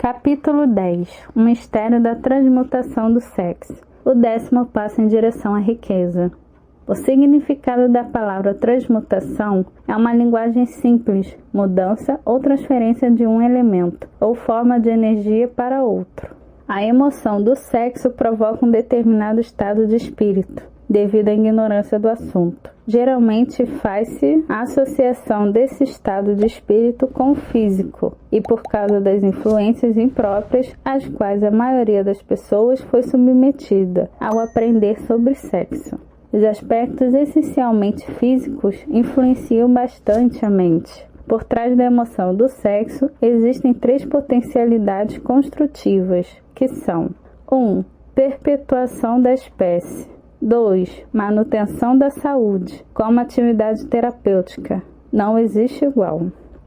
Capítulo 10. O mistério da transmutação do sexo. O 10º passo em direção à riqueza. O significado da palavra transmutação é uma linguagem simples, mudança ou transferência de um elemento ou forma de energia para outro. A emoção do sexo provoca um determinado estado de espírito, devido à ignorância do assunto. Geralmente faz-se a associação desse estado de espírito com o físico, e por causa das influências impróprias às quais a maioria das pessoas foi submetida ao aprender sobre sexo. Os aspectos essencialmente físicos influenciam bastante a mente. Por trás da emoção do sexo, existem 3 potencialidades construtivas, que são 1. Perpetuação da espécie. 2. Manutenção da saúde, como atividade terapêutica. Não existe igual.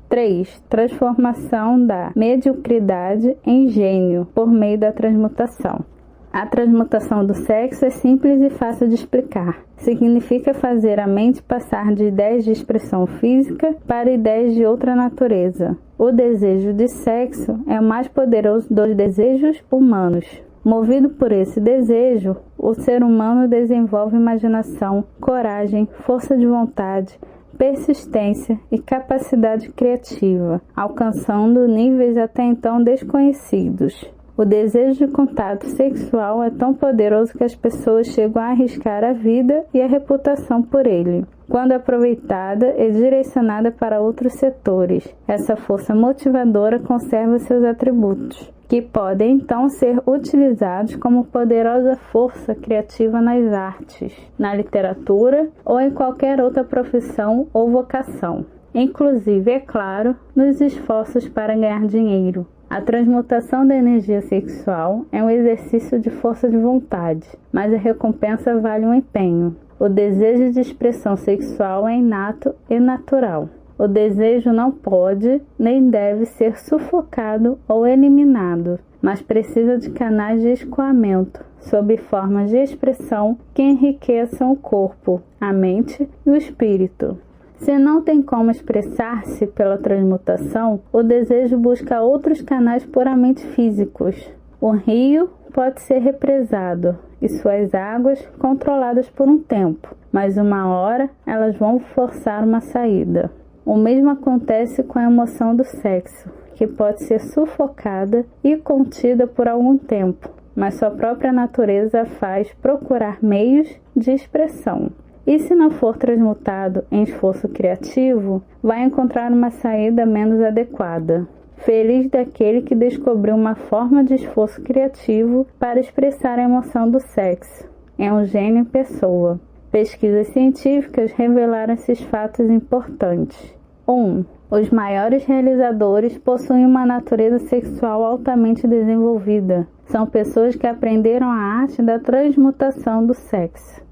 3. Transformação da mediocridade em gênio, por meio da transmutação. A transmutação do sexo é simples e fácil de explicar. Significa fazer a mente passar de ideias de expressão física para ideias de outra natureza. O desejo de sexo é o mais poderoso dos desejos humanos. Movido por esse desejo, o ser humano desenvolve imaginação, coragem, força de vontade, persistência e capacidade criativa, alcançando níveis até então desconhecidos. O desejo de contato sexual é tão poderoso que as pessoas chegam a arriscar a vida e a reputação por ele, quando aproveitada e direcionada para outros setores. Essa força motivadora conserva seus atributos, que podem então ser utilizados como poderosa força criativa nas artes, na literatura ou em qualquer outra profissão ou vocação, inclusive, é claro, nos esforços para ganhar dinheiro. A transmutação da energia sexual é um exercício de força de vontade, mas a recompensa vale um empenho. O desejo de expressão sexual é inato e natural. O desejo não pode nem deve ser sufocado ou eliminado, mas precisa de canais de escoamento, sob formas de expressão que enriqueçam o corpo, a mente e o espírito. Se não tem como expressar-se pela transmutação, o desejo busca outros canais puramente físicos. O rio pode ser represado e suas águas controladas por um tempo, mas uma hora elas vão forçar uma saída. O mesmo acontece com a emoção do sexo, que pode ser sufocada e contida por algum tempo, mas sua própria natureza a faz procurar meios de expressão. E se não for transmutado em esforço criativo, vai encontrar uma saída menos adequada. Feliz daquele que descobriu uma forma de esforço criativo para expressar a emoção do sexo. É um gênio em pessoa. Pesquisas científicas revelaram esses fatos importantes. 1. Os maiores realizadores possuem uma natureza sexual altamente desenvolvida. São pessoas que aprenderam a arte da transmutação do sexo.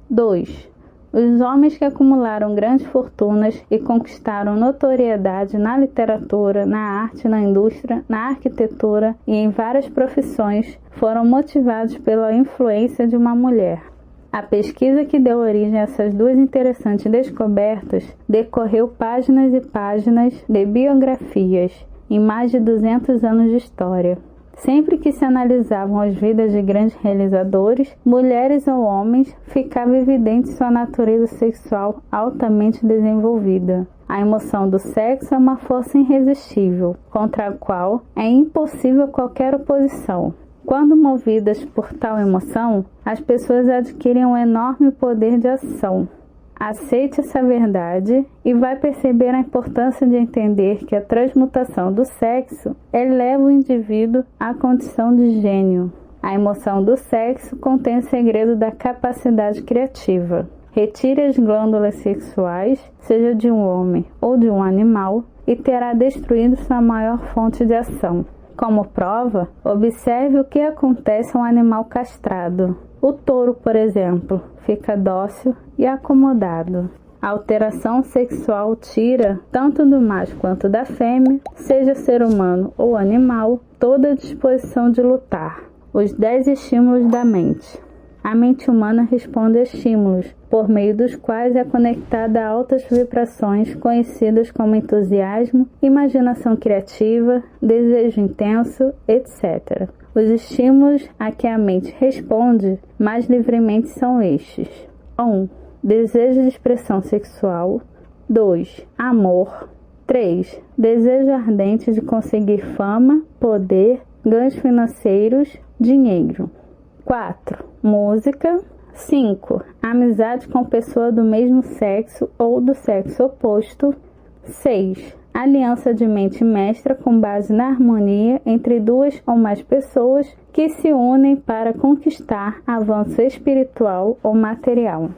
2. Os homens que acumularam grandes fortunas e conquistaram notoriedade na literatura, na arte, na indústria, na arquitetura e em várias profissões foram motivados pela influência de uma mulher. A pesquisa que deu origem a essas 2 interessantes descobertas decorreu páginas e páginas de biografias em mais de 200 anos de história. Sempre que se analisavam as vidas de grandes realizadores, mulheres ou homens, ficava evidente sua natureza sexual altamente desenvolvida. A emoção do sexo é uma força irresistível, contra a qual é impossível qualquer oposição. Quando movidas por tal emoção, as pessoas adquirem um enorme poder de ação. Aceite essa verdade e vai perceber a importância de entender que a transmutação do sexo eleva o indivíduo à condição de gênio. A emoção do sexo contém o segredo da capacidade criativa. Retire as glândulas sexuais, seja de um homem ou de um animal, e terá destruído sua maior fonte de ação. Como prova, observe o que acontece a um animal castrado. O touro, por exemplo, fica dócil e acomodado. A alteração sexual tira, tanto do macho quanto da fêmea, seja ser humano ou animal, toda a disposição de lutar. Os 10 estímulos da mente. a mente humana responde a estímulos, por meio dos quais é conectada a altas vibrações conhecidas como entusiasmo, imaginação criativa, desejo intenso, etc. Os estímulos a que a mente responde mais livremente são estes: 1. Desejo de expressão sexual. 2. Amor. 3. Desejo ardente de conseguir fama, poder, ganhos financeiros, dinheiro. 4. Música. 5. Amizade com pessoa do mesmo sexo ou do sexo oposto. 6. Aliança de mente mestra com base na harmonia entre duas ou mais pessoas que se unem para conquistar avanço espiritual ou material.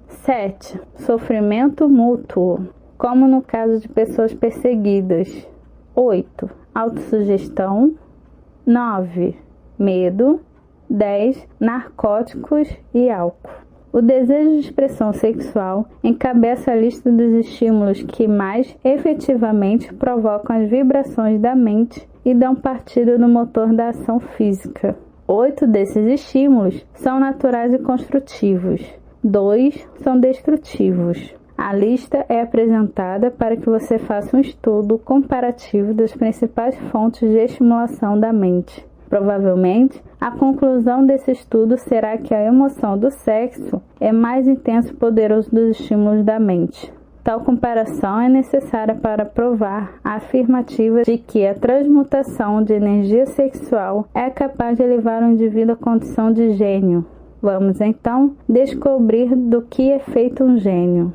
7. Sofrimento mútuo, como no caso de pessoas perseguidas. 8. Autossugestão. 9. Medo. 10. Narcóticos e álcool. O desejo de expressão sexual encabeça a lista dos estímulos que mais efetivamente provocam as vibrações da mente e dão partida no motor da ação física. 8 desses estímulos são naturais e construtivos. 2 são destrutivos. A lista é apresentada para que você faça um estudo comparativo das principais fontes de estimulação da mente. Provavelmente, a conclusão desse estudo será que a emoção do sexo é mais intenso e poderoso dos estímulos da mente. Tal comparação é necessária para provar a afirmativa de que a transmutação de energia sexual é capaz de elevar o indivíduo à condição de gênio. Vamos então descobrir do que é feito um gênio.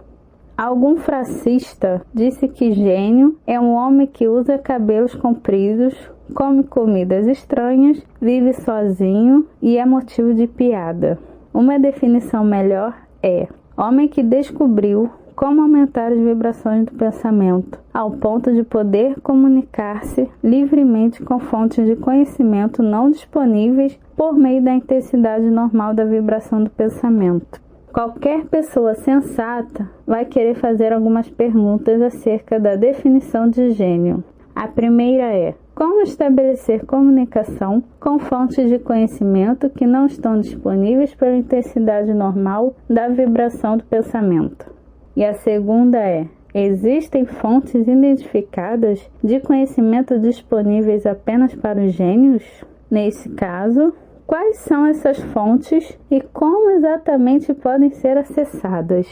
Algum frasista disse que gênio é um homem que usa cabelos compridos, come comidas estranhas, vive sozinho e é motivo de piada. Uma definição melhor é homem que descobriu como aumentar as vibrações do pensamento, ao ponto de poder comunicar-se livremente com fontes de conhecimento não disponíveis por meio da intensidade normal da vibração do pensamento. Qualquer pessoa sensata vai querer fazer algumas perguntas acerca da definição de gênio. A primeira é: como estabelecer comunicação com fontes de conhecimento que não estão disponíveis pela intensidade normal da vibração do pensamento? E a segunda é: existem fontes identificadas de conhecimento disponíveis apenas para os gênios? Nesse caso, quais são essas fontes e como exatamente podem ser acessadas?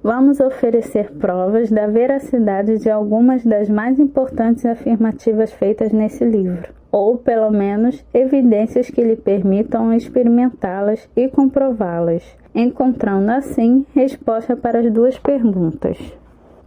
Vamos oferecer provas da veracidade de algumas das mais importantes afirmativas feitas nesse livro, ou pelo menos evidências que lhe permitam experimentá-las e comprová-las, encontrando assim resposta para as duas perguntas.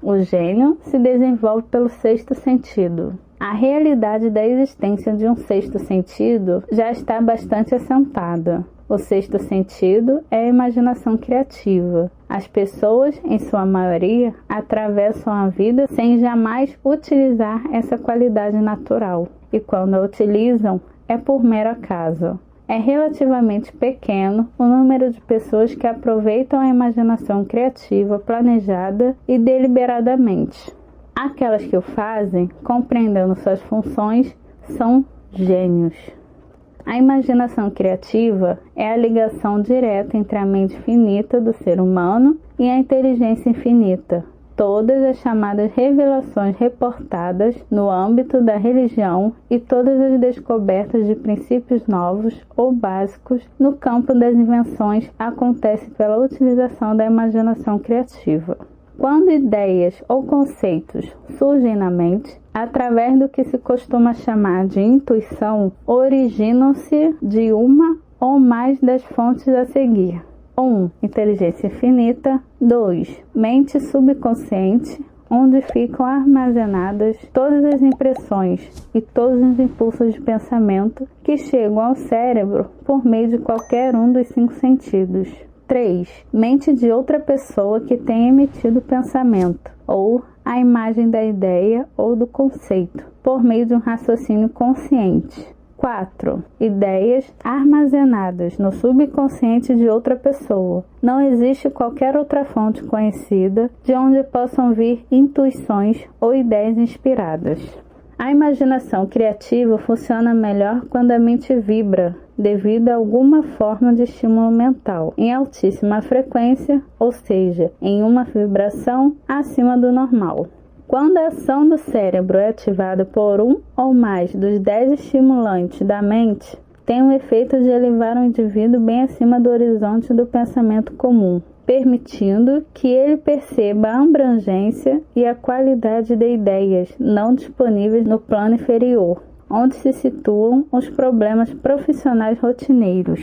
O gênio se desenvolve pelo sexto sentido. A realidade da existência de um sexto sentido já está bastante assentada. O sexto sentido é a imaginação criativa. As pessoas, em sua maioria, atravessam a vida sem jamais utilizar essa qualidade natural. E quando a utilizam, é por mero acaso. É relativamente pequeno o número de pessoas que aproveitam a imaginação criativa planejada e deliberadamente. Aquelas que o fazem, compreendendo suas funções, são gênios. A imaginação criativa é a ligação direta entre a mente finita do ser humano e a inteligência infinita. Todas as chamadas revelações reportadas no âmbito da religião e todas as descobertas de princípios novos ou básicos no campo das invenções acontecem pela utilização da imaginação criativa. Quando ideias ou conceitos surgem na mente, através do que se costuma chamar de intuição, originam-se de uma ou mais das fontes a seguir. 1. Inteligência infinita. 2. Mente subconsciente, onde ficam armazenadas todas as impressões e todos os impulsos de pensamento que chegam ao cérebro por meio de qualquer um dos 5 sentidos. 3. Mente de outra pessoa que tenha emitido o pensamento, ou a imagem da ideia ou do conceito, por meio de um raciocínio consciente. 4. Ideias armazenadas no subconsciente de outra pessoa. Não existe qualquer outra fonte conhecida de onde possam vir intuições ou ideias inspiradas. A imaginação criativa funciona melhor quando a mente vibra, devido a alguma forma de estímulo mental em altíssima frequência, ou seja, em uma vibração acima do normal. Quando a ação do cérebro é ativada por um ou mais dos 10 estimulantes da mente, tem o efeito de elevar o indivíduo bem acima do horizonte do pensamento comum, permitindo que ele perceba a abrangência e a qualidade de ideias não disponíveis no plano inferior, onde se situam os problemas profissionais rotineiros.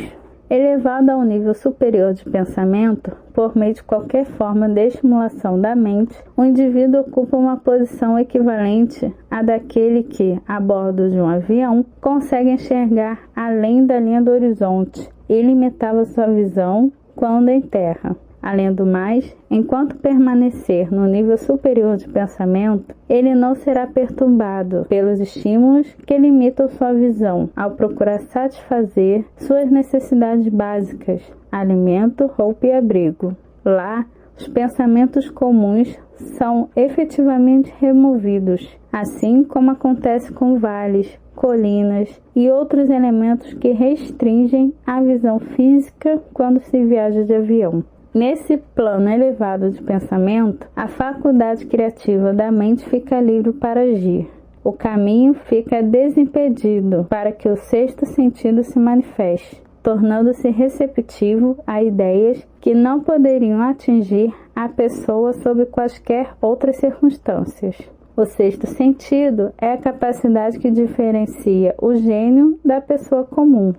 Elevado ao nível superior de pensamento, por meio de qualquer forma de estimulação da mente, o indivíduo ocupa uma posição equivalente à daquele que, a bordo de um avião, consegue enxergar além da linha do horizonte e limitava sua visão quando em terra. Além do mais, enquanto permanecer no nível superior de pensamento, ele não será perturbado pelos estímulos que limitam sua visão ao procurar satisfazer suas necessidades básicas, alimento, roupa e abrigo. Lá, os pensamentos comuns são efetivamente removidos, assim como acontece com vales, colinas e outros elementos que restringem a visão física quando se viaja de avião. Nesse plano elevado de pensamento, a faculdade criativa da mente fica livre para agir. O caminho fica desimpedido para que o sexto sentido se manifeste, tornando-se receptivo a ideias que não poderiam atingir a pessoa sob quaisquer outras circunstâncias. O sexto sentido é a capacidade que diferencia o gênio da pessoa comum.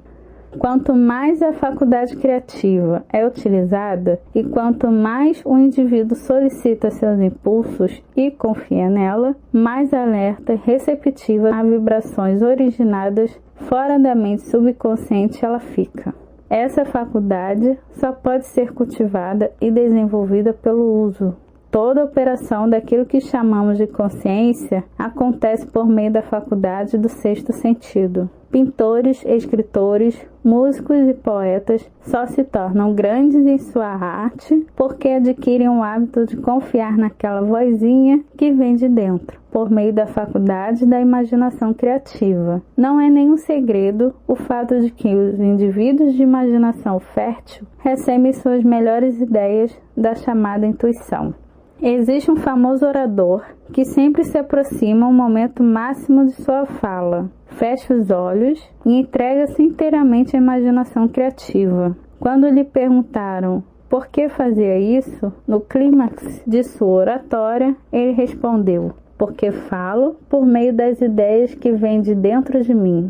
Quanto mais a faculdade criativa é utilizada e quanto mais o indivíduo solicita seus impulsos e confia nela, mais alerta e receptiva a vibrações originadas fora da mente subconsciente ela fica. Essa faculdade só pode ser cultivada e desenvolvida pelo uso. Toda operação daquilo que chamamos de consciência acontece por meio da faculdade do sexto sentido. Pintores, escritores, músicos e poetas só se tornam grandes em sua arte porque adquirem o hábito de confiar naquela vozinha que vem de dentro, por meio da faculdade da imaginação criativa. Não é nenhum segredo o fato de que os indivíduos de imaginação fértil recebem suas melhores ideias da chamada intuição. Existe um famoso orador que sempre se aproxima ao momento máximo de sua fala, fecha os olhos e entrega-se inteiramente à imaginação criativa. Quando lhe perguntaram por que fazia isso, no clímax de sua oratória, ele respondeu: porque falo por meio das ideias que vêm de dentro de mim.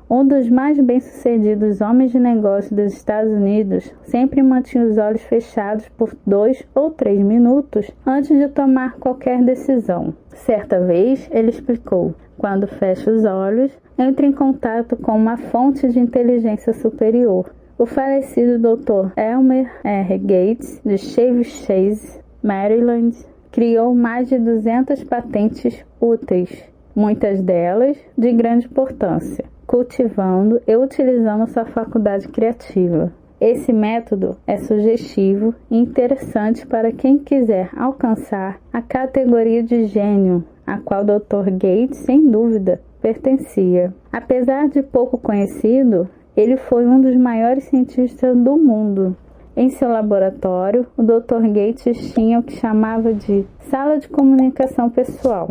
Um dos mais bem-sucedidos homens de negócios dos Estados Unidos sempre mantinha os olhos fechados por 2 ou 3 minutos antes de tomar qualquer decisão. Certa vez, ele explicou: quando fecho os olhos, entro em contato com uma fonte de inteligência superior. O falecido Dr. Elmer R. Gates, de Chevy Chase, Maryland, criou mais de 200 patentes úteis, muitas delas de grande importância, cultivando e utilizando sua faculdade criativa. Esse método é sugestivo e interessante para quem quiser alcançar a categoria de gênio, a qual Dr. Gates, sem dúvida, pertencia. Apesar de pouco conhecido, ele foi um dos maiores cientistas do mundo. Em seu laboratório, o Dr. Gates tinha o que chamava de sala de comunicação pessoal,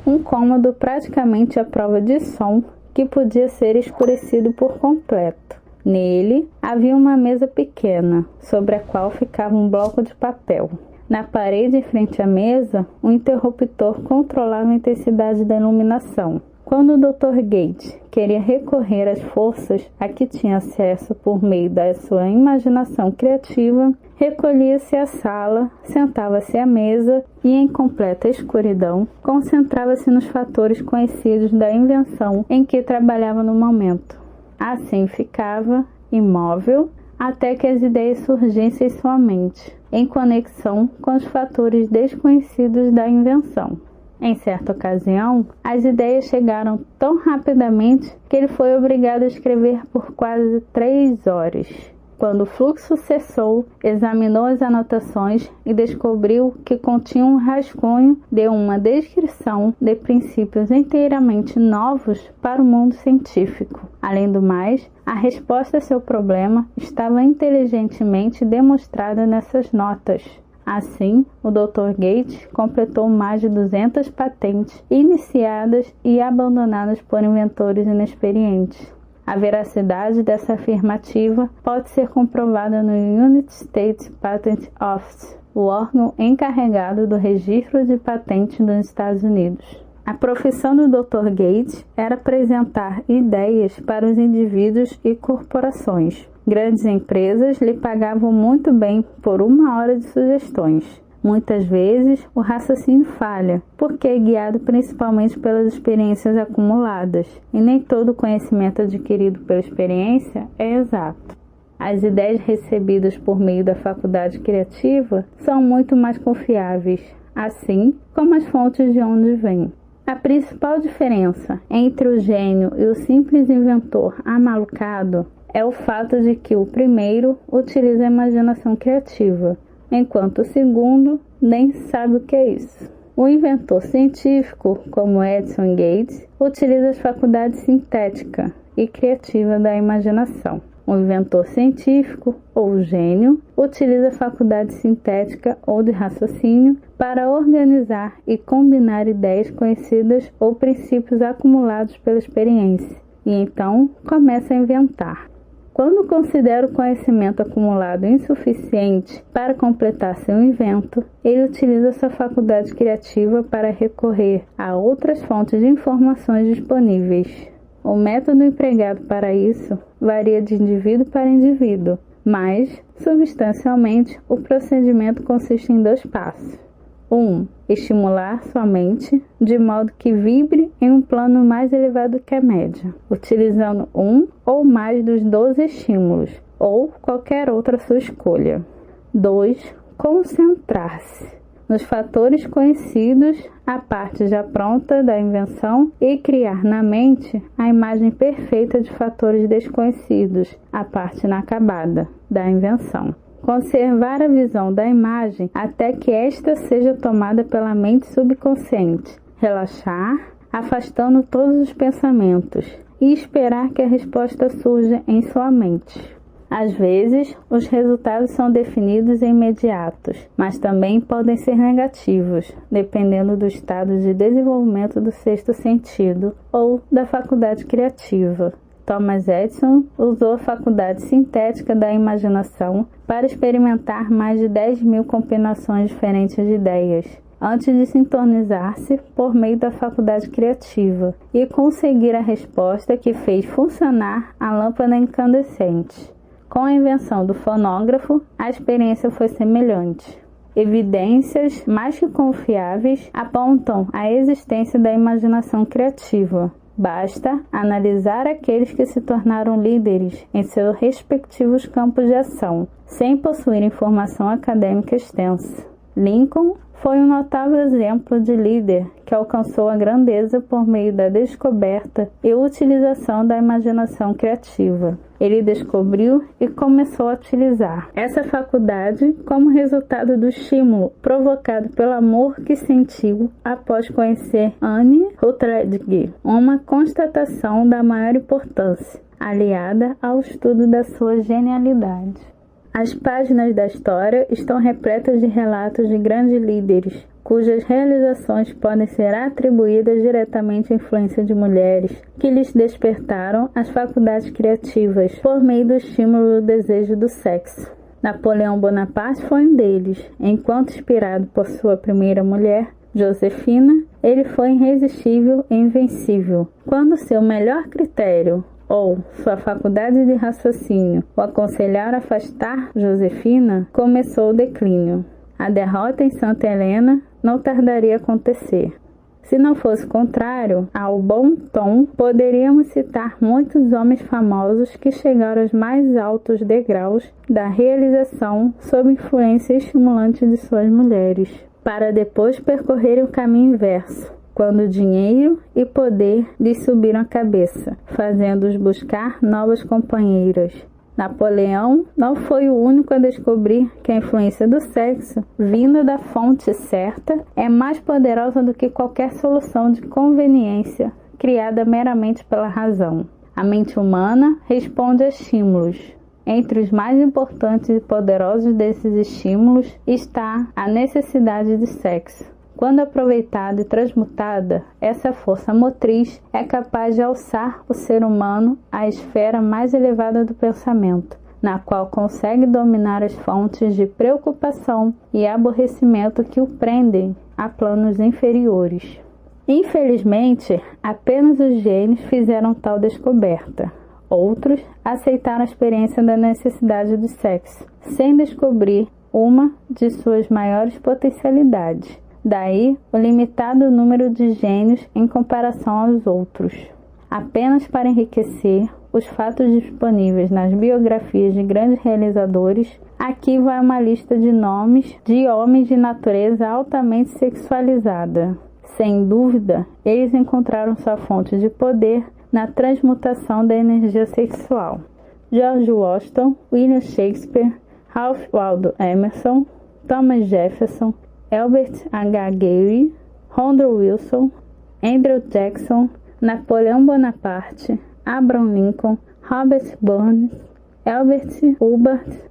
um cômodo praticamente à prova de som que podia ser escurecido por completo. Nele havia uma mesa pequena, sobre a qual ficava um bloco de papel. Na parede em frente à mesa, um interruptor controlava a intensidade da iluminação. Quando o Dr. Gates queria recorrer às forças a que tinha acesso por meio da sua imaginação criativa, recolhia-se à sala, sentava-se à mesa e, em completa escuridão, concentrava-se nos fatores conhecidos da invenção em que trabalhava no momento. Assim ficava, imóvel, até que as ideias surgissem em sua mente, em conexão com os fatores desconhecidos da invenção. Em certa ocasião, as ideias chegaram tão rapidamente que ele foi obrigado a escrever por quase 3 horas. Quando o fluxo cessou, examinou as anotações e descobriu que continham um rascunho de uma descrição de princípios inteiramente novos para o mundo científico. Além do mais, a resposta a seu problema estava inteligentemente demonstrada nessas notas. Assim, o Dr. Gates completou mais de 200 patentes iniciadas e abandonadas por inventores inexperientes. A veracidade dessa afirmativa pode ser comprovada no United States Patent Office, o órgão encarregado do registro de patentes dos Estados Unidos. A profissão do Dr. Gates era apresentar ideias para os indivíduos e corporações. Grandes empresas lhe pagavam muito bem por 1 hora de sugestões. Muitas vezes, o raciocínio falha, porque é guiado principalmente pelas experiências acumuladas, e nem todo o conhecimento adquirido pela experiência é exato. As ideias recebidas por meio da faculdade criativa são muito mais confiáveis, assim como as fontes de onde vêm. A principal diferença entre o gênio e o simples inventor amalucado é o fato de que o primeiro utiliza a imaginação criativa, enquanto o segundo nem sabe o que é isso. O inventor científico, como Edison Gates, utiliza as faculdades sintética e criativa da imaginação. O inventor científico, ou gênio, utiliza a faculdade sintética ou de raciocínio para organizar e combinar ideias conhecidas ou princípios acumulados pela experiência, e então começa a inventar. Quando considera o conhecimento acumulado insuficiente para completar seu invento, ele utiliza sua faculdade criativa para recorrer a outras fontes de informações disponíveis. O método empregado para isso varia de indivíduo para indivíduo, mas, substancialmente, o procedimento consiste em 2 passos. 1. Estimular sua mente de modo que vibre em um plano mais elevado que a média, utilizando um ou mais dos 12 estímulos, ou qualquer outra sua escolha. 2. Concentrar-se nos fatores conhecidos, a parte já pronta da invenção, e criar na mente a imagem perfeita de fatores desconhecidos, a parte inacabada da invenção. Conservar a visão da imagem até que esta seja tomada pela mente subconsciente. Relaxar, afastando todos os pensamentos, e esperar que a resposta surja em sua mente. Às vezes, os resultados são definidos e imediatos, mas também podem ser negativos, dependendo do estado de desenvolvimento do 6º sentido ou da faculdade criativa. Thomas Edison usou a faculdade sintética da imaginação para experimentar mais de 10.000 combinações diferentes de ideias, antes de sintonizar-se por meio da faculdade criativa e conseguir a resposta que fez funcionar a lâmpada incandescente. Com a invenção do fonógrafo, a experiência foi semelhante. Evidências mais que confiáveis apontam a existência da imaginação criativa. Basta analisar aqueles que se tornaram líderes em seus respectivos campos de ação, sem possuir informação acadêmica extensa. Lincoln foi um notável exemplo de líder que alcançou a grandeza por meio da descoberta e utilização da imaginação criativa. Ele descobriu e começou a utilizar essa faculdade como resultado do estímulo provocado pelo amor que sentiu após conhecer Anne Rutledge, uma constatação da maior importância, aliada ao estudo da sua genialidade. As páginas da história estão repletas de relatos de grandes líderes, cujas realizações podem ser atribuídas diretamente à influência de mulheres, que lhes despertaram as faculdades criativas por meio do estímulo do desejo do sexo. Napoleão Bonaparte foi um deles. Enquanto inspirado por sua primeira mulher, Josefina, ele foi irresistível e invencível. Quando seu melhor critério ou sua faculdade de raciocínio o aconselharam a afastar Josefina, começou o declínio. A derrota em Santa Helena não tardaria a acontecer. Se não fosse contrário ao bom tom, poderíamos citar muitos homens famosos que chegaram aos mais altos degraus da realização sob influência estimulante de suas mulheres, para depois percorrerem o caminho inverso, quando dinheiro e poder lhes subiram a cabeça, fazendo-os buscar novas companheiras. Napoleão não foi o único a descobrir que a influência do sexo, vinda da fonte certa, é mais poderosa do que qualquer solução de conveniência criada meramente pela razão. A mente humana responde a estímulos. Entre os mais importantes e poderosos desses estímulos está a necessidade de sexo. Quando aproveitada e transmutada, essa força motriz é capaz de alçar o ser humano à esfera mais elevada do pensamento, na qual consegue dominar as fontes de preocupação e aborrecimento que o prendem a planos inferiores. Infelizmente, apenas os gênios fizeram tal descoberta. Outros aceitaram a experiência da necessidade do sexo, sem descobrir uma de suas maiores potencialidades. Daí, o limitado número de gênios em comparação aos outros. Apenas para enriquecer os fatos disponíveis nas biografias de grandes realizadores, aqui vai uma lista de nomes de homens de natureza altamente sexualizada. Sem dúvida, eles encontraram sua fonte de poder na transmutação da energia sexual. George Washington, William Shakespeare, Ralph Waldo Emerson, Thomas Jefferson, Albert H. Gary, Woodrow Wilson, Andrew Jackson, Napoleão Bonaparte, Abraham Lincoln, Robert Burns, Albert Hubbard,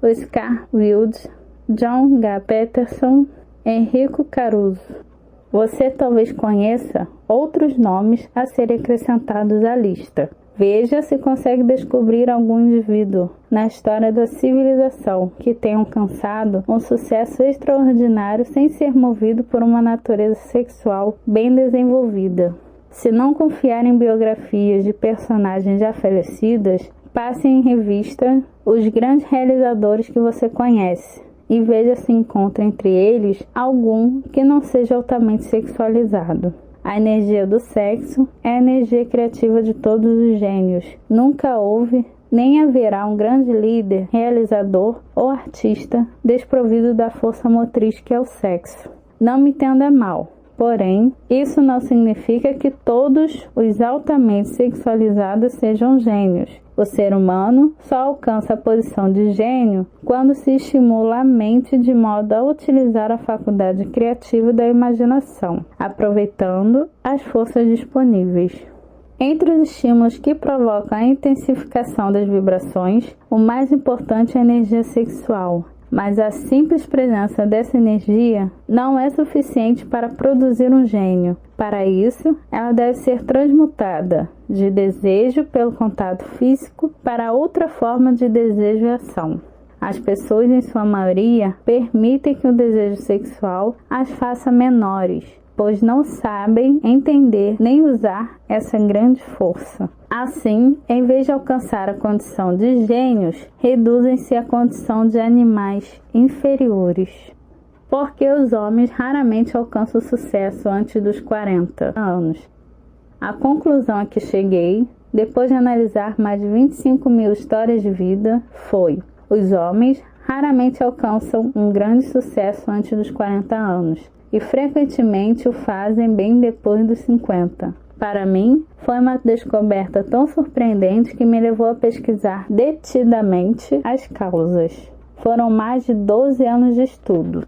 Oscar Wilde, John G. Peterson, Enrico Caruso. Você talvez conheça outros nomes a serem acrescentados à lista. Veja se consegue descobrir algum indivíduo na história da civilização que tenha alcançado um sucesso extraordinário sem ser movido por uma natureza sexual bem desenvolvida. Se não confiar em biografias de personagens já falecidas, passe em revista os grandes realizadores que você conhece e veja se encontra entre eles algum que não seja altamente sexualizado. A energia do sexo é a energia criativa de todos os gênios. Nunca houve nem haverá um grande líder, realizador ou artista desprovido da força motriz que é o sexo. Não me entenda mal, porém, isso não significa que todos os altamente sexualizados sejam gênios. O ser humano só alcança a posição de gênio quando se estimula a mente de modo a utilizar a faculdade criativa da imaginação, aproveitando as forças disponíveis. Entre os estímulos que provocam a intensificação das vibrações, o mais importante é a energia sexual. Mas a simples presença dessa energia não é suficiente para produzir um gênio. Para isso, ela deve ser transmutada de desejo pelo contato físico para outra forma de desejo e ação. As pessoas, em sua maioria, permitem que o desejo sexual as faça menores, pois não sabem entender nem usar essa grande força. Assim, em vez de alcançar a condição de gênios, reduzem-se à condição de animais inferiores. Porque os homens raramente alcançam o sucesso antes dos 40 anos. A conclusão a que cheguei, depois de analisar mais de 25 mil histórias de vida, foi: os homens raramente alcançam um grande sucesso antes dos 40 anos. E frequentemente o fazem bem depois dos 50. Para mim, foi uma descoberta tão surpreendente que me levou a pesquisar detidamente as causas. Foram mais de 12 anos de estudo.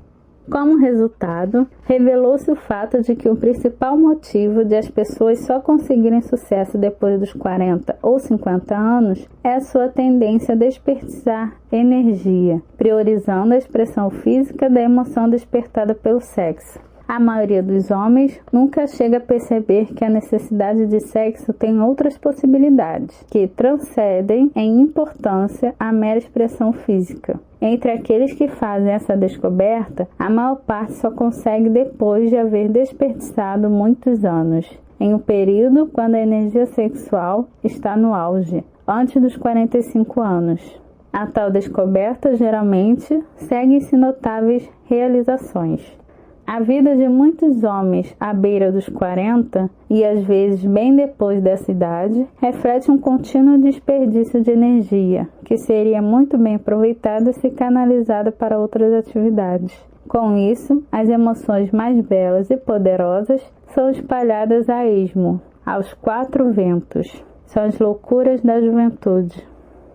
Como resultado, revelou-se o fato de que o principal motivo de as pessoas só conseguirem sucesso depois dos 40 ou 50 anos é a sua tendência a desperdiçar energia, priorizando a expressão física da emoção despertada pelo sexo. A maioria dos homens nunca chega a perceber que a necessidade de sexo tem outras possibilidades, que transcendem em importância a mera expressão física. Entre aqueles que fazem essa descoberta, a maior parte só consegue depois de haver desperdiçado muitos anos, em um período quando a energia sexual está no auge, antes dos 45 anos. A tal descoberta geralmente segue-se notáveis realizações. A vida de muitos homens à beira dos 40, e às vezes bem depois dessa idade, reflete um contínuo desperdício de energia, que seria muito bem aproveitada se canalizada para outras atividades. Com isso, as emoções mais belas e poderosas são espalhadas a esmo, aos 4 ventos. São as loucuras da juventude.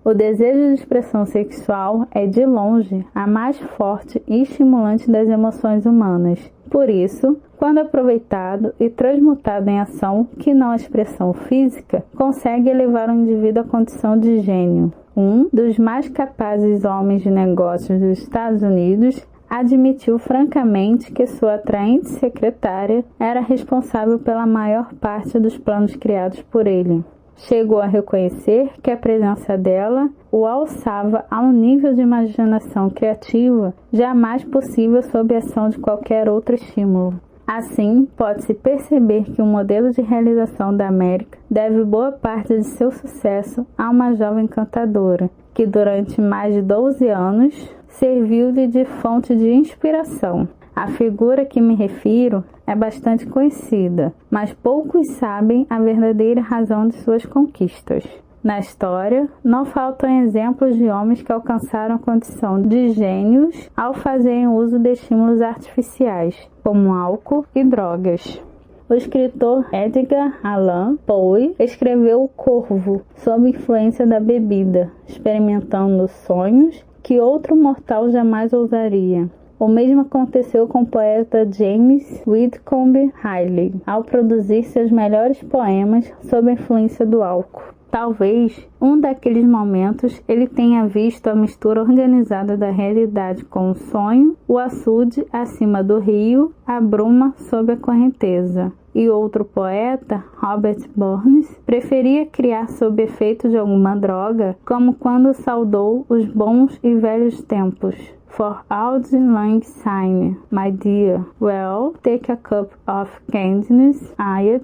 O desejo de expressão sexual é, de longe, a mais forte e estimulante das emoções humanas. Por isso, quando aproveitado e transmutado em ação que não a expressão física, consegue elevar o indivíduo à condição de gênio. Um dos mais capazes homens de negócios dos Estados Unidos admitiu francamente que sua atraente secretária era responsável pela maior parte dos planos criados por ele. Chegou a reconhecer que a presença dela o alçava a um nível de imaginação criativa jamais possível sob a ação de qualquer outro estímulo. Assim, pode-se perceber que o modelo de realização da América deve boa parte de seu sucesso a uma jovem encantadora, que durante mais de 12 anos serviu-lhe de fonte de inspiração. A figura a que me refiro é bastante conhecida, mas poucos sabem a verdadeira razão de suas conquistas. Na história, não faltam exemplos de homens que alcançaram a condição de gênios ao fazerem uso de estímulos artificiais, como álcool e drogas. O escritor Edgar Allan Poe escreveu O Corvo sob influência da bebida, experimentando sonhos que outro mortal jamais ousaria. O mesmo aconteceu com o poeta James Whitcomb Riley, ao produzir seus melhores poemas sob a influência do álcool. Talvez, um daqueles momentos, ele tenha visto a mistura organizada da realidade com o sonho, o açude acima do rio, a bruma sob a correnteza. E outro poeta, Robert Burns, preferia criar sob efeito de alguma droga, como quando saudou os bons e velhos tempos. For auld lang syne, my dear, well, take a cup of kindness, ayat,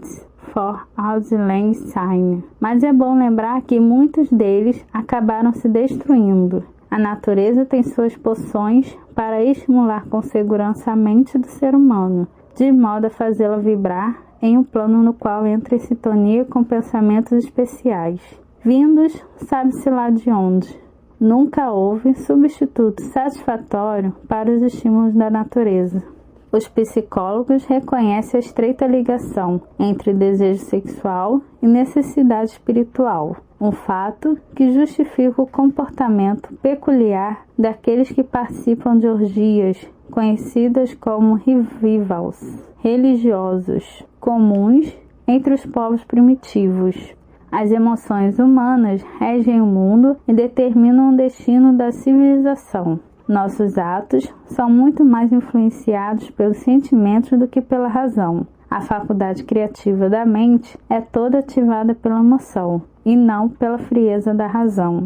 for auld lang syne. Mas é bom lembrar que muitos deles acabaram se destruindo. A natureza tem suas poções para estimular com segurança a mente do ser humano, de modo a fazê-la vibrar em um plano no qual entra em sintonia com pensamentos especiais, vindos sabe-se lá de onde. Nunca houve substituto satisfatório para os estímulos da natureza. Os psicólogos reconhecem a estreita ligação entre desejo sexual e necessidade espiritual, um fato que justifica o comportamento peculiar daqueles que participam de orgias, conhecidas como revivals religiosos, comuns entre os povos primitivos. As emoções humanas regem o mundo e determinam o destino da civilização. Nossos atos são muito mais influenciados pelos sentimentos do que pela razão. A faculdade criativa da mente é toda ativada pela emoção e não pela frieza da razão.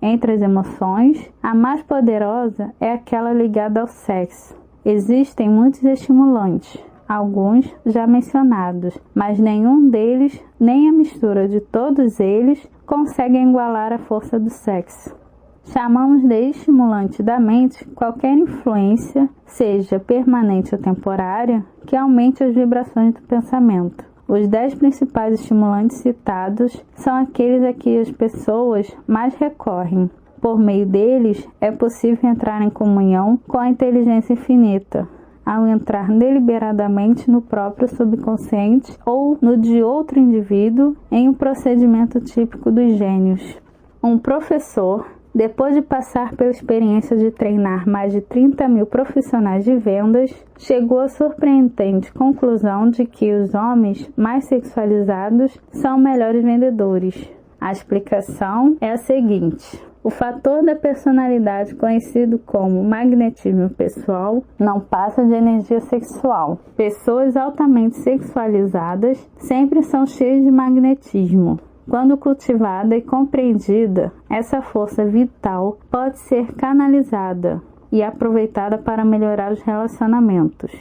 Entre as emoções, a mais poderosa é aquela ligada ao sexo. Existem muitos estimulantes, alguns já mencionados, mas nenhum deles, nem a mistura de todos eles, conseguem igualar a força do sexo. Chamamos de estimulante da mente qualquer influência, seja permanente ou temporária, que aumente as vibrações do pensamento. Os 10 principais estimulantes citados são aqueles a que as pessoas mais recorrem. Por meio deles, é possível entrar em comunhão com a inteligência infinita, ao entrar deliberadamente no próprio subconsciente ou no de outro indivíduo em um procedimento típico dos gênios. Um professor, depois de passar pela experiência de treinar mais de 30 mil profissionais de vendas, chegou à surpreendente conclusão de que os homens mais sexualizados são melhores vendedores. A explicação é a seguinte: o fator da personalidade, conhecido como magnetismo pessoal, não passa de energia sexual. Pessoas altamente sexualizadas sempre são cheias de magnetismo. Quando cultivada e compreendida, essa força vital pode ser canalizada e aproveitada para melhorar os relacionamentos.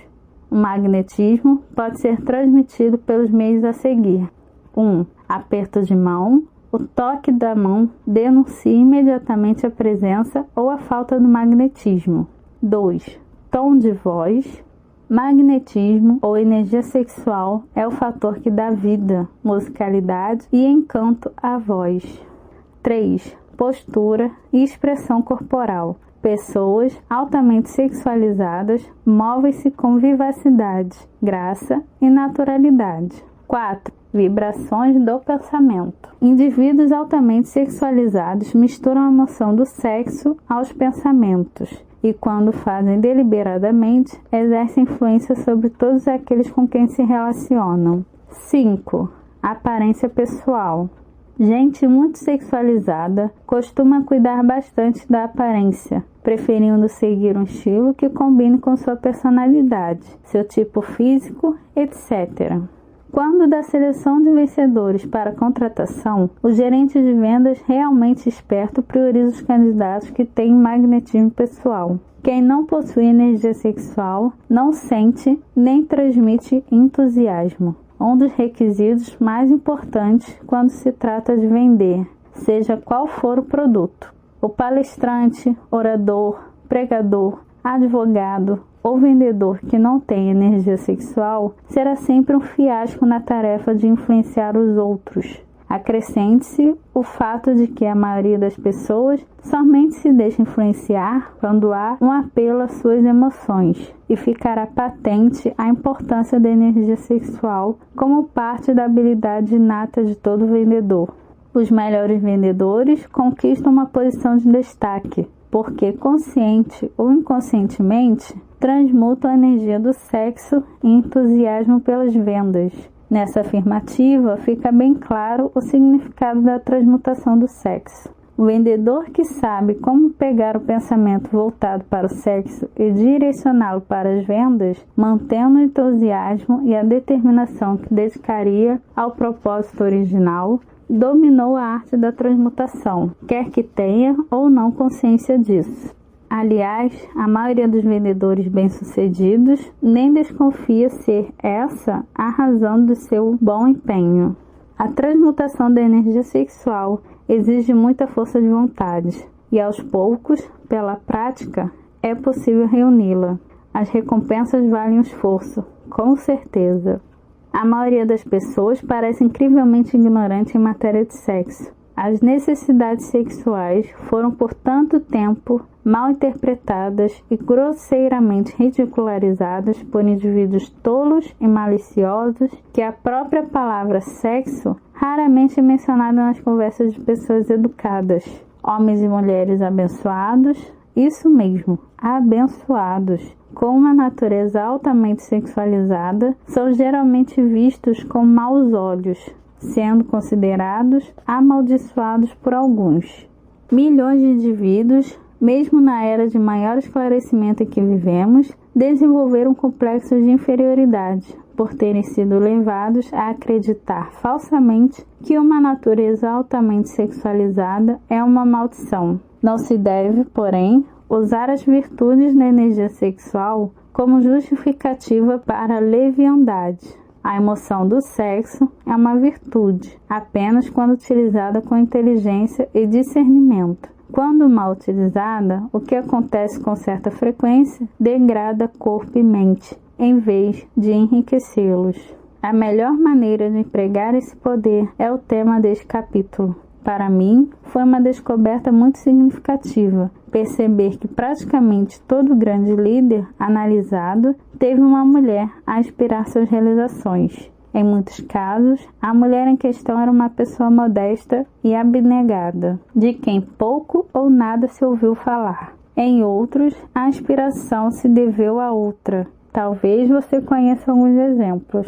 O magnetismo pode ser transmitido pelos meios a seguir: 1. Aperto de mão. O toque da mão denuncia imediatamente a presença ou a falta do magnetismo. 2. Tom de voz. Magnetismo ou energia sexual é o fator que dá vida, musicalidade e encanto à voz. 3. Postura e expressão corporal. Pessoas altamente sexualizadas movem-se com vivacidade, graça e naturalidade. 4. vibrações do pensamento. Indivíduos altamente sexualizados misturam a emoção do sexo aos pensamentos e, quando fazem deliberadamente, exercem influência sobre todos aqueles com quem se relacionam. 5. Aparência pessoal. Gente muito sexualizada costuma cuidar bastante da aparência, preferindo seguir um estilo que combine com sua personalidade, seu tipo físico, etc. Quando da seleção de vencedores para a contratação, o gerente de vendas realmente esperto prioriza os candidatos que têm magnetismo pessoal. Quem não possui energia sexual não sente nem transmite entusiasmo. Um dos requisitos mais importantes quando se trata de vender, seja qual for o produto. O palestrante, orador, pregador, advogado ou vendedor que não tem energia sexual será sempre um fiasco na tarefa de influenciar os outros. Acrescente-se o fato de que a maioria das pessoas somente se deixa influenciar quando há um apelo às suas emoções, e ficará patente a importância da energia sexual como parte da habilidade inata de todo vendedor. Os melhores vendedores conquistam uma posição de destaque, porque consciente ou inconscientemente transmutam a energia do sexo em entusiasmo pelas vendas. Nessa afirmativa, fica bem claro o significado da transmutação do sexo. O vendedor que sabe como pegar o pensamento voltado para o sexo e direcioná-lo para as vendas, mantendo o entusiasmo e a determinação que dedicaria ao propósito original, dominou a arte da transmutação, quer que tenha ou não consciência disso. Aliás, a maioria dos vendedores bem-sucedidos nem desconfia ser essa a razão do seu bom empenho. A transmutação da energia sexual exige muita força de vontade e, aos poucos, pela prática, é possível reuni-la. As recompensas valem o esforço, com certeza. A maioria das pessoas parece incrivelmente ignorante em matéria de sexo. As necessidades sexuais foram por tanto tempo mal interpretadas e grosseiramente ridicularizadas por indivíduos tolos e maliciosos que a própria palavra sexo raramente é mencionada nas conversas de pessoas educadas. Homens e mulheres abençoados, isso mesmo, abençoados, com uma natureza altamente sexualizada, são geralmente vistos com maus olhos, sendo considerados amaldiçoados por alguns. Milhões de indivíduos, mesmo na era de maior esclarecimento em que vivemos, desenvolveram complexos de inferioridade, por terem sido levados a acreditar falsamente que uma natureza altamente sexualizada é uma maldição. Não se deve, porém, usar as virtudes da energia sexual como justificativa para a leviandade. A emoção do sexo é uma virtude, apenas quando utilizada com inteligência e discernimento. Quando mal utilizada, o que acontece com certa frequência degrada corpo e mente, em vez de enriquecê-los. A melhor maneira de empregar esse poder é o tema deste capítulo. Para mim, foi uma descoberta muito significativa perceber que praticamente todo grande líder analisado teve uma mulher a inspirar suas realizações. Em muitos casos, a mulher em questão era uma pessoa modesta e abnegada, de quem pouco ou nada se ouviu falar. Em outros, a inspiração se deveu a outra. Talvez você conheça alguns exemplos.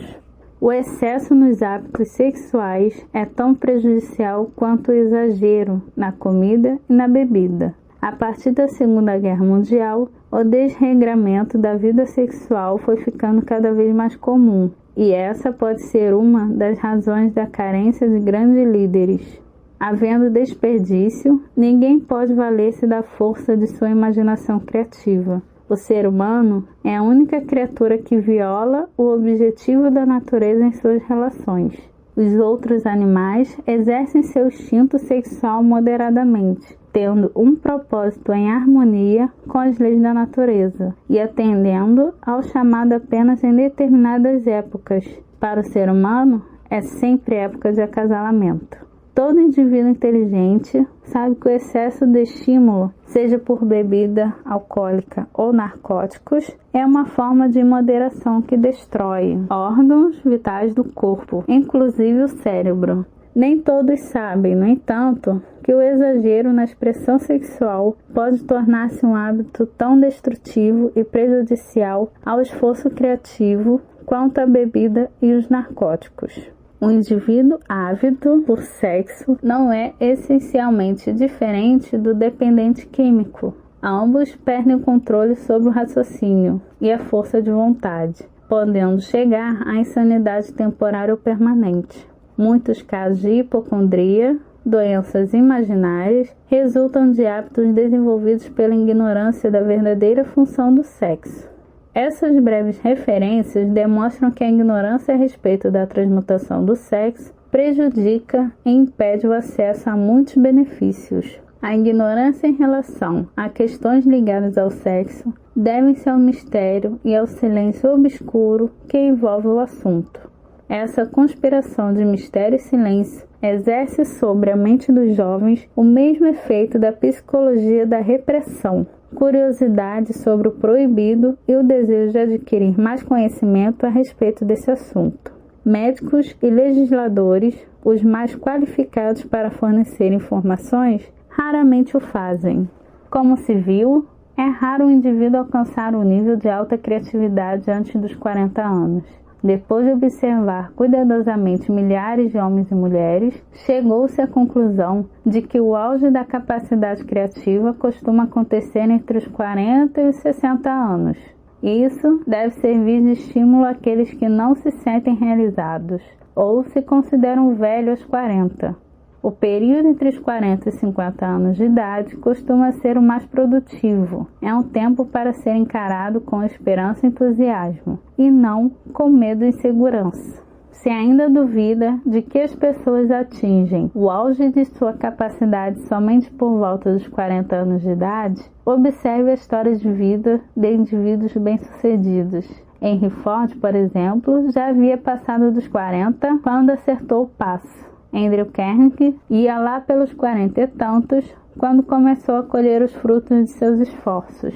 O excesso nos hábitos sexuais é tão prejudicial quanto o exagero na comida e na bebida. A partir da Segunda Guerra Mundial, o desregramento da vida sexual foi ficando cada vez mais comum, e essa pode ser uma das razões da carência de grandes líderes. Havendo desperdício, ninguém pode valer-se da força de sua imaginação criativa. O ser humano é a única criatura que viola o objetivo da natureza em suas relações. Os outros animais exercem seu instinto sexual moderadamente, tendo um propósito em harmonia com as leis da natureza e atendendo ao chamado apenas em determinadas épocas. Para o ser humano, é sempre época de acasalamento. Todo indivíduo inteligente sabe que o excesso de estímulo, seja por bebida alcoólica ou narcóticos, é uma forma de moderação que destrói órgãos vitais do corpo, inclusive o cérebro. Nem todos sabem, no entanto, que o exagero na expressão sexual pode tornar-se um hábito tão destrutivo e prejudicial ao esforço criativo quanto a bebida e os narcóticos. O indivíduo ávido por sexo não é essencialmente diferente do dependente químico. Ambos perdem o controle sobre o raciocínio e a força de vontade, podendo chegar à insanidade temporária ou permanente. Muitos casos de hipocondria, doenças imaginárias, resultam de hábitos desenvolvidos pela ignorância da verdadeira função do sexo. Essas breves referências demonstram que a ignorância a respeito da transmutação do sexo prejudica e impede o acesso a muitos benefícios. A ignorância em relação a questões ligadas ao sexo deve-se ao mistério e ao silêncio obscuro que envolve o assunto. Essa conspiração de mistério e silêncio exerce sobre a mente dos jovens o mesmo efeito da psicologia da repressão. Curiosidade sobre o proibido e o desejo de adquirir mais conhecimento a respeito desse assunto. Médicos e legisladores, os mais qualificados para fornecer informações, raramente o fazem. Como se viu, é raro o indivíduo alcançar um nível de alta criatividade antes dos 40 anos. Depois de observar cuidadosamente milhares de homens e mulheres, chegou-se à conclusão de que o auge da capacidade criativa costuma acontecer entre os 40 e os 60 anos. Isso deve servir de estímulo àqueles que não se sentem realizados ou se consideram velhos aos 40. O período entre os 40 e 50 anos de idade costuma ser o mais produtivo. É um tempo para ser encarado com esperança e entusiasmo, e não com medo e insegurança. Se ainda duvida de que as pessoas atingem o auge de sua capacidade somente por volta dos 40 anos de idade, observe a história de vida de indivíduos bem-sucedidos. Henry Ford, por exemplo, já havia passado dos 40 quando acertou o passo. Andrew Carnegie ia lá pelos 40 e tantos quando começou a colher os frutos de seus esforços.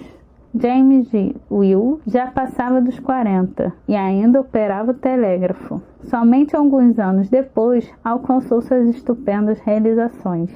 James G. Will já passava dos 40 e ainda operava o telégrafo. Somente alguns anos depois alcançou suas estupendas realizações.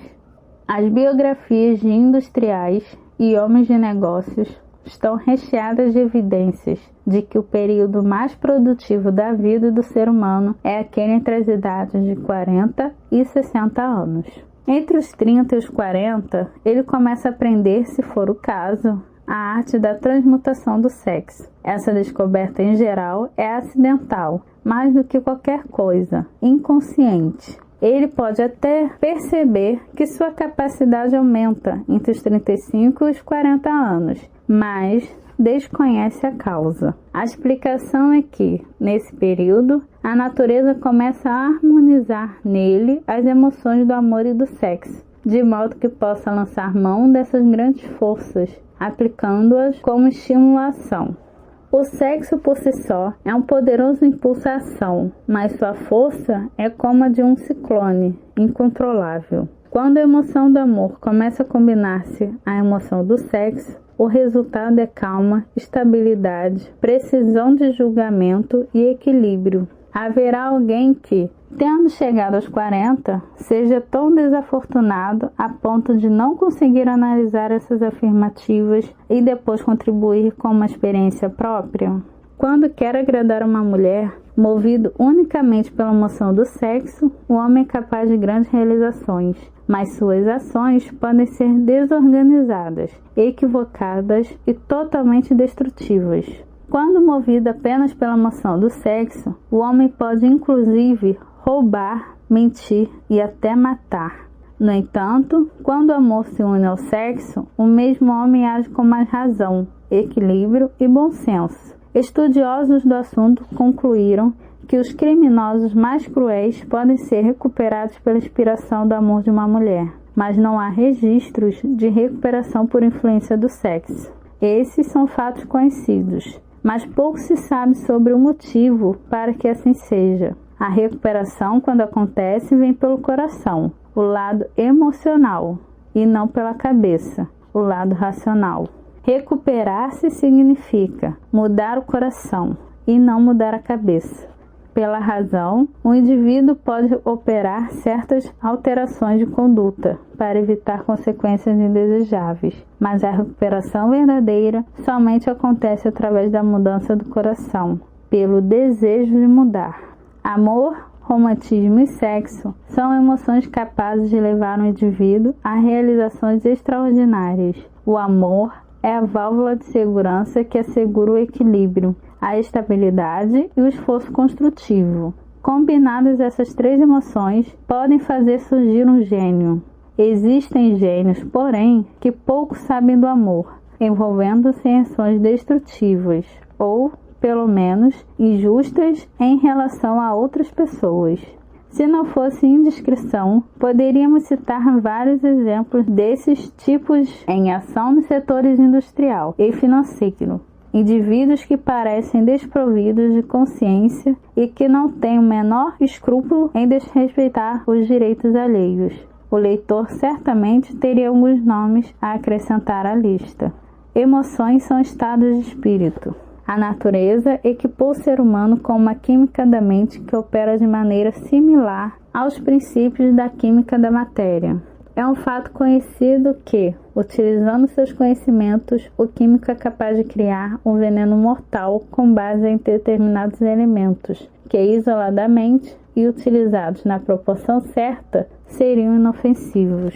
As biografias de industriais e homens de negócios estão recheadas de evidências de que o período mais produtivo da vida do ser humano é aquele entre as idades de 40 e 60 anos. Entre os 30 e os 40, ele começa a aprender, se for o caso, a arte da transmutação do sexo. Essa descoberta, em geral, é acidental, mais do que qualquer coisa, inconsciente. Ele pode até perceber que sua capacidade aumenta entre os 35 e os 40 anos, mas desconhece a causa. A explicação é que, nesse período, a natureza começa a harmonizar nele as emoções do amor e do sexo, de modo que possa lançar mão dessas grandes forças, aplicando-as como estimulação. O sexo por si só é um poderoso impulso à ação, mas sua força é como a de um ciclone, incontrolável. Quando a emoção do amor começa a combinar-se à emoção do sexo, o resultado é calma, estabilidade, precisão de julgamento e equilíbrio. Haverá alguém que, tendo chegado aos 40, seja tão desafortunado a ponto de não conseguir analisar essas afirmativas e depois contribuir com uma experiência própria? Quando quer agradar uma mulher, movido unicamente pela emoção do sexo, o homem é capaz de grandes realizações, mas suas ações podem ser desorganizadas, equivocadas e totalmente destrutivas. Quando movido apenas pela emoção do sexo, o homem pode inclusive roubar, mentir e até matar. No entanto, quando o amor se une ao sexo, o mesmo homem age com mais razão, equilíbrio e bom senso. Estudiosos do assunto concluíram que os criminosos mais cruéis podem ser recuperados pela inspiração do amor de uma mulher, mas não há registros de recuperação por influência do sexo. Esses são fatos conhecidos, mas pouco se sabe sobre o motivo para que assim seja. A recuperação, quando acontece, vem pelo coração. o lado emocional, e não pela cabeça, o lado racional. Recuperar-se significa mudar o coração e não mudar a cabeça. Pela razão, o indivíduo pode operar certas alterações de conduta para evitar consequências indesejáveis, mas a recuperação verdadeira somente acontece através da mudança do coração, pelo desejo de mudar. Amor, romantismo e sexo são emoções capazes de levar o indivíduo a realizações extraordinárias. O amor é a válvula de segurança que assegura o equilíbrio, a estabilidade e o esforço construtivo. Combinadas, essas três emoções podem fazer surgir um gênio. Existem gênios, porém, que pouco sabem do amor, envolvendo-se em ações destrutivas ou, pelo menos, injustas em relação a outras pessoas. Se não fosse indiscrição, poderíamos citar vários exemplos desses tipos em ação nos setores industrial e financeiro. Indivíduos que parecem desprovidos de consciência e que não têm o menor escrúpulo em desrespeitar os direitos alheios. O leitor certamente teria alguns nomes a acrescentar à lista. Emoções são estados de espírito. A natureza equipou o ser humano com uma química da mente que opera de maneira similar aos princípios da química da matéria. É um fato conhecido que, utilizando seus conhecimentos, o químico é capaz de criar um veneno mortal com base em determinados elementos, que isoladamente e utilizados na proporção certa, seriam inofensivos.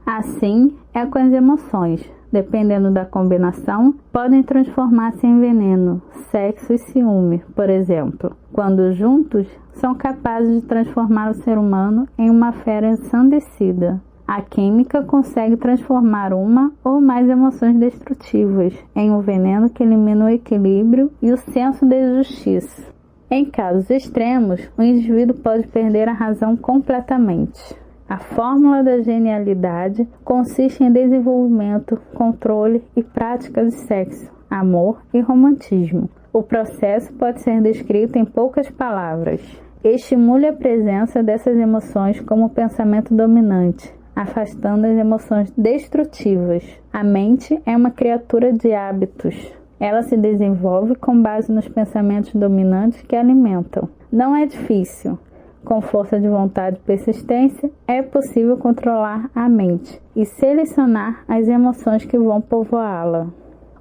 Assim é com as emoções. Dependendo da combinação, podem transformar-se em veneno, sexo e ciúme, por exemplo. Quando juntos, são capazes de transformar o ser humano em uma fera ensandecida. A química consegue transformar uma ou mais emoções destrutivas em um veneno que elimina o equilíbrio e o senso de justiça. Em casos extremos, o indivíduo pode perder a razão completamente. A fórmula da genialidade consiste em desenvolvimento, controle e prática de sexo, amor e romantismo. O processo pode ser descrito em poucas palavras. Estimule a presença dessas emoções como pensamento dominante, afastando as emoções destrutivas. A mente é uma criatura de hábitos. Ela se desenvolve com base nos pensamentos dominantes que a alimentam. Não é difícil. Com força de vontade e persistência, é possível controlar a mente e selecionar as emoções que vão povoá-la.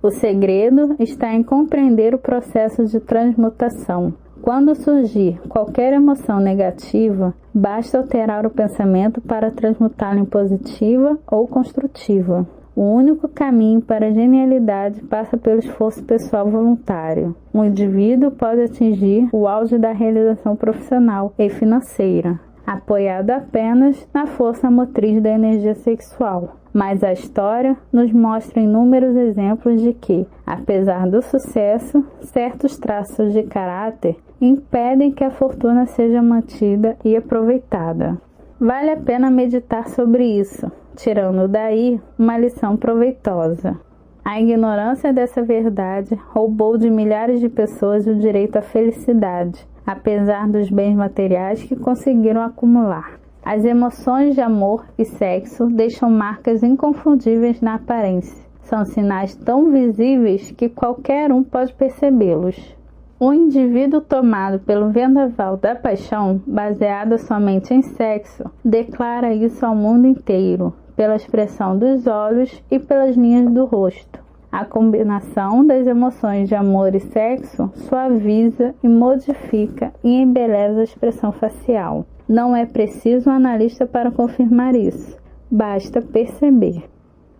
O segredo está em compreender o processo de transmutação. Quando surgir qualquer emoção negativa, basta alterar o pensamento para transmutá-la em positiva ou construtiva. O único caminho para a genialidade passa pelo esforço pessoal voluntário. Um indivíduo pode atingir o auge da realização profissional e financeira, apoiado apenas na força motriz da energia sexual. Mas a história nos mostra inúmeros exemplos de que, apesar do sucesso, certos traços de caráter impedem que a fortuna seja mantida e aproveitada. Vale a pena meditar sobre isso, tirando daí uma lição proveitosa. A ignorância dessa verdade roubou de milhares de pessoas o direito à felicidade, apesar dos bens materiais que conseguiram acumular. As emoções de amor e sexo deixam marcas inconfundíveis na aparência. São sinais tão visíveis que qualquer um pode percebê-los. O indivíduo tomado pelo vendaval da paixão, baseada somente em sexo, declara isso ao mundo inteiro, pela expressão dos olhos e pelas linhas do rosto. A combinação das emoções de amor e sexo suaviza e modifica e embeleza a expressão facial. Não é preciso um analista para confirmar isso, basta perceber.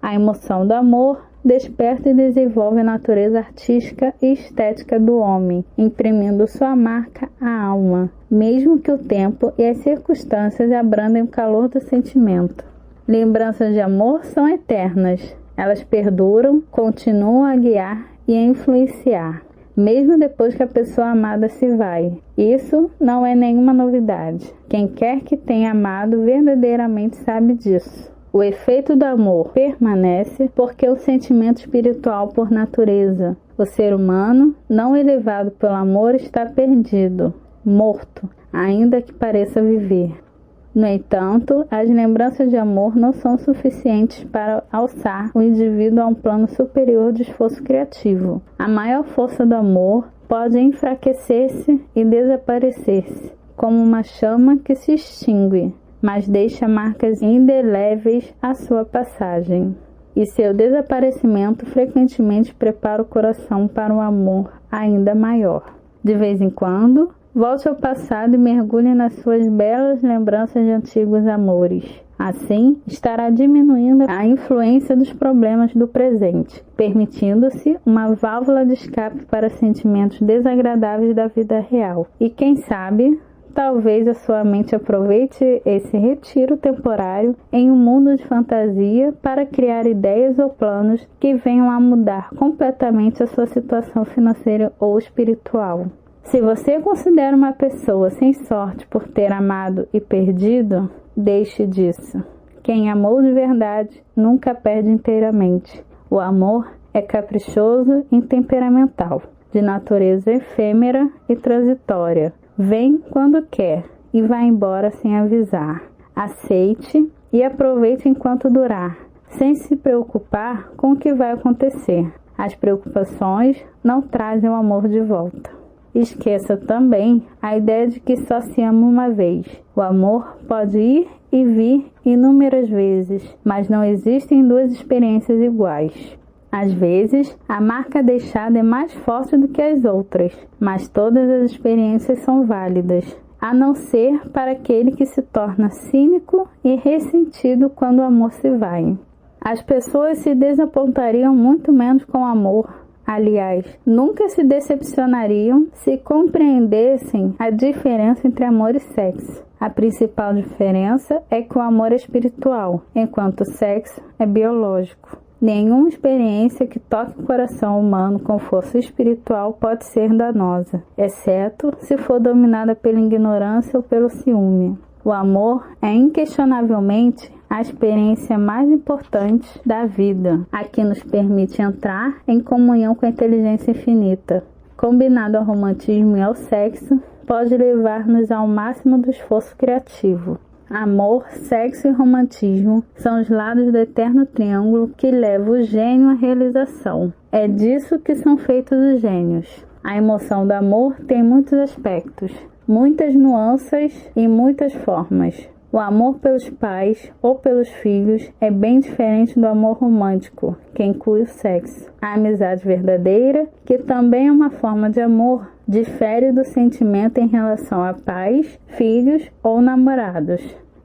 A emoção do amor desperta e desenvolve a natureza artística e estética do homem, imprimindo sua marca à alma, mesmo que o tempo e as circunstâncias abrandem o calor do sentimento. Lembranças de amor são eternas. Elas perduram, continuam a guiar e a influenciar, mesmo depois que a pessoa amada se vai. Isso não é nenhuma novidade. Quem quer que tenha amado verdadeiramente sabe disso. O efeito do amor permanece porque é um sentimento espiritual por natureza. O ser humano, não elevado pelo amor, está perdido, morto, ainda que pareça viver. No entanto, as lembranças de amor não são suficientes para alçar o indivíduo a um plano superior de esforço criativo. A maior força do amor pode enfraquecer-se e desaparecer-se, como uma chama que se extingue, mas deixa marcas indeléveis à sua passagem. E seu desaparecimento frequentemente prepara o coração para um amor ainda maior. De vez em quando, volte ao passado e mergulhe nas suas belas lembranças de antigos amores. Assim, estará diminuindo a influência dos problemas do presente, permitindo-se uma válvula de escape para sentimentos desagradáveis da vida real. E quem sabe, talvez a sua mente aproveite esse retiro temporário em um mundo de fantasia para criar ideias ou planos que venham a mudar completamente a sua situação financeira ou espiritual. Se você considera uma pessoa sem sorte por ter amado e perdido, deixe disso. Quem amou de verdade nunca perde inteiramente. O amor é caprichoso e temperamental, de natureza efêmera e transitória. Vem quando quer e vai embora sem avisar. Aceite e aproveite enquanto durar, sem se preocupar com o que vai acontecer. As preocupações não trazem o amor de volta. Esqueça também a ideia de que só se ama uma vez. O amor pode ir e vir inúmeras vezes, mas não existem duas experiências iguais. Às vezes, a marca deixada é mais forte do que as outras, mas todas as experiências são válidas, a não ser para aquele que se torna cínico e ressentido quando o amor se vai. As pessoas se desapontariam muito menos com o amor. Aliás, nunca se decepcionariam se compreendessem a diferença entre amor e sexo. A principal diferença é que o amor é espiritual, enquanto o sexo é biológico. Nenhuma experiência que toque o coração humano com força espiritual pode ser danosa, exceto se for dominada pela ignorância ou pelo ciúme. O amor é inquestionavelmente a experiência mais importante da vida, a que nos permite entrar em comunhão com a inteligência infinita. Combinado ao romantismo e ao sexo, pode levar-nos ao máximo do esforço criativo. Amor, sexo e romantismo são os lados do eterno triângulo que leva o gênio à realização. É disso que são feitos os gênios. A emoção do amor tem muitos aspectos, muitas nuances e muitas formas. O amor pelos pais ou pelos filhos é bem diferente do amor romântico, que inclui o sexo. A amizade verdadeira, que também é uma forma de amor, difere do sentimento em relação a pais, filhos ou namorados.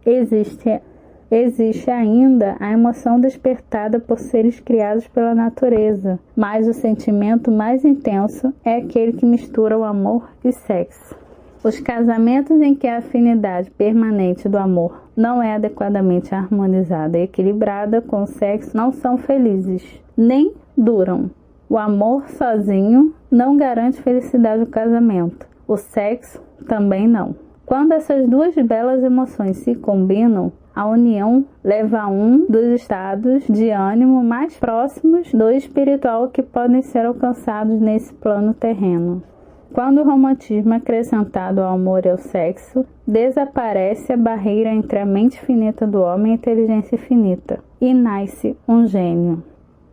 Existe ainda a emoção despertada por seres criados pela natureza, mas o sentimento mais intenso é aquele que mistura o amor e sexo. Os casamentos em que a afinidade permanente do amor não é adequadamente harmonizada e equilibrada com o sexo não são felizes, nem duram. O amor sozinho não garante felicidade ao casamento. O sexo também não. Quando essas duas belas emoções se combinam, a união leva a um dos estados de ânimo mais próximos do espiritual que podem ser alcançados nesse plano terreno. Quando o romantismo é acrescentado ao amor e ao sexo, desaparece a barreira entre a mente finita do homem e a inteligência infinita, e nasce um gênio.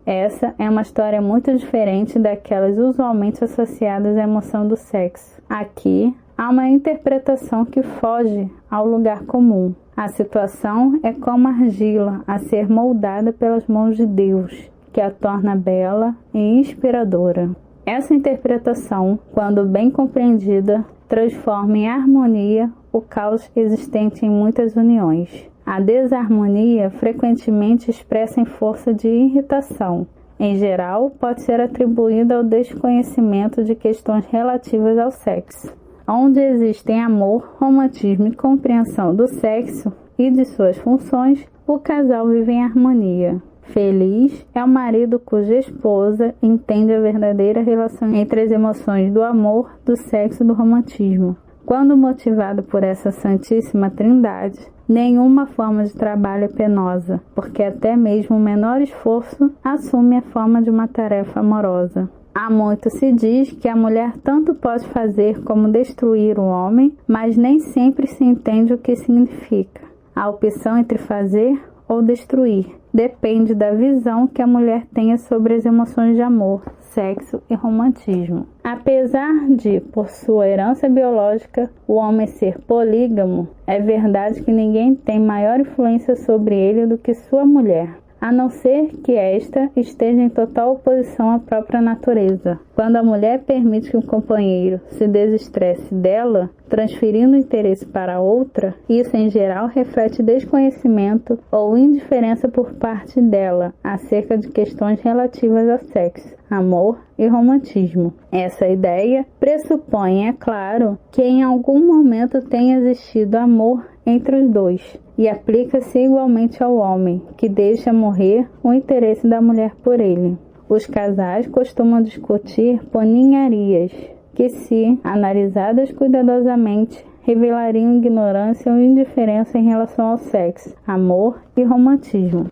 Essa é uma história muito diferente daquelas usualmente associadas à emoção do sexo. Aqui, há uma interpretação que foge ao lugar comum. A situação é como argila a ser moldada pelas mãos de Deus, que a torna bela e inspiradora. Essa interpretação, quando bem compreendida, transforma em harmonia o caos existente em muitas uniões. A desarmonia frequentemente expressa em força de irritação. Em geral, pode ser atribuída ao desconhecimento de questões relativas ao sexo. Onde existem amor, romantismo e compreensão do sexo e de suas funções, o casal vive em harmonia. Feliz é o marido cuja esposa entende a verdadeira relação entre as emoções do amor, do sexo e do romantismo. Quando motivado por essa santíssima trindade, nenhuma forma de trabalho é penosa, porque até mesmo o menor esforço assume a forma de uma tarefa amorosa. Há muito se diz que a mulher tanto pode fazer como destruir o homem, mas nem sempre se entende o que significa. A opção entre fazer ou destruir depende da visão que a mulher tenha sobre as emoções de amor, sexo e romantismo. Apesar de, por sua herança biológica, o homem ser polígamo, é verdade que ninguém tem maior influência sobre ele do que sua mulher, a não ser que esta esteja em total oposição à própria natureza. Quando a mulher permite que um companheiro se desestresse dela, transferindo o interesse para outra, isso em geral reflete desconhecimento ou indiferença por parte dela acerca de questões relativas ao sexo, amor e romantismo. Essa ideia pressupõe, é claro, que em algum momento tenha existido amor entre os dois, e aplica-se igualmente ao homem, que deixa morrer o interesse da mulher por ele. Os casais costumam discutir por ninharias, que, se analisadas cuidadosamente, revelariam ignorância ou indiferença em relação ao sexo, amor e romantismo.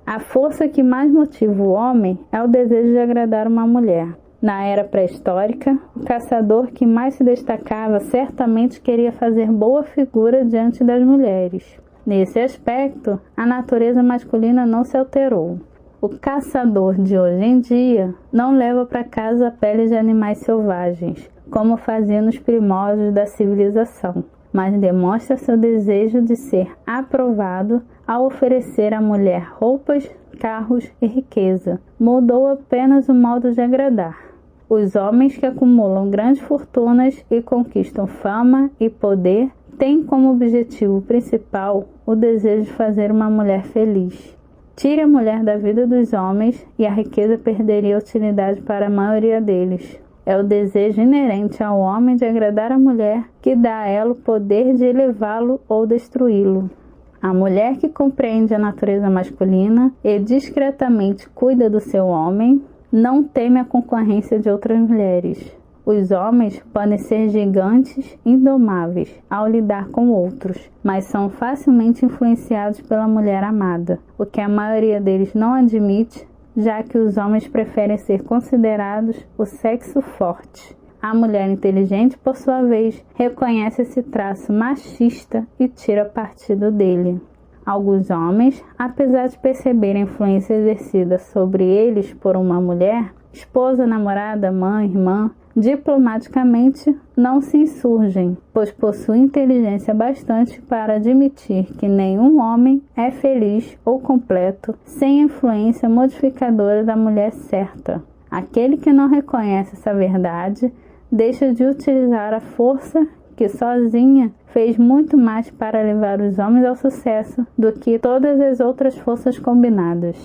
A força que mais motiva o homem é o desejo de agradar uma mulher. Na era pré-histórica, o caçador que mais se destacava certamente queria fazer boa figura diante das mulheres. Nesse aspecto, a natureza masculina não se alterou. O caçador de hoje em dia não leva para casa a pele de animais selvagens, como fazia nos primórdios da civilização, mas demonstra seu desejo de ser aprovado ao oferecer à mulher roupas, carros e riqueza. Mudou apenas o modo de agradar. Os homens que acumulam grandes fortunas e conquistam fama e poder têm como objetivo principal o desejo de fazer uma mulher feliz. Tire a mulher da vida dos homens e a riqueza perderia utilidade para a maioria deles. É o desejo inerente ao homem de agradar a mulher que dá a ela o poder de elevá-lo ou destruí-lo. A mulher que compreende a natureza masculina e discretamente cuida do seu homem não teme a concorrência de outras mulheres. Os homens podem ser gigantes indomáveis ao lidar com outros, mas são facilmente influenciados pela mulher amada, o que a maioria deles não admite, já que os homens preferem ser considerados o sexo forte. A mulher inteligente, por sua vez, reconhece esse traço machista e tira partido dele. Alguns homens, apesar de perceberem a influência exercida sobre eles por uma mulher, esposa, namorada, mãe, irmã, diplomaticamente não se insurgem, pois possuem inteligência bastante para admitir que nenhum homem é feliz ou completo sem a influência modificadora da mulher certa. Aquele que não reconhece essa verdade deixa de utilizar a força que sozinha fez muito mais para levar os homens ao sucesso do que todas as outras forças combinadas.